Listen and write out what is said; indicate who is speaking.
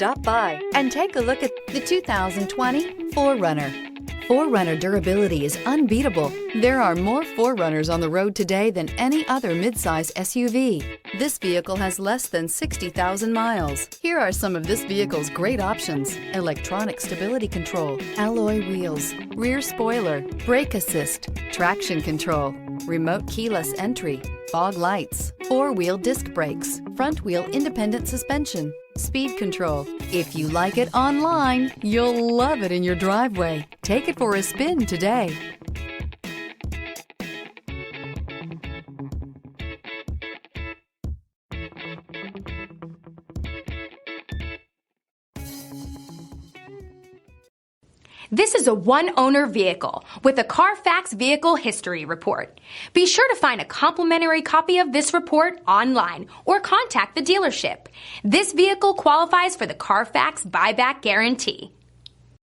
Speaker 1: Stop by and take a look at the 2020 4Runner. 4Runner durability is unbeatable. There are more 4Runners on the road today than any other midsize SUV. This vehicle has less than 60,000 miles. Here are some of this vehicle's great options: electronic stability control, alloy wheels, rear spoiler, brake assist, traction control, remote keyless entry, fog lights, four-wheel disc brakes, front-wheel independent suspension, speed control. If you like it online, you'll love it in your driveway. Take it for a spin today.
Speaker 2: This is a one-owner vehicle with a CARFAX Vehicle History Report. Be sure to find a complimentary copy of this report online or contact the dealership. This vehicle qualifies for the CARFAX Buyback Guarantee.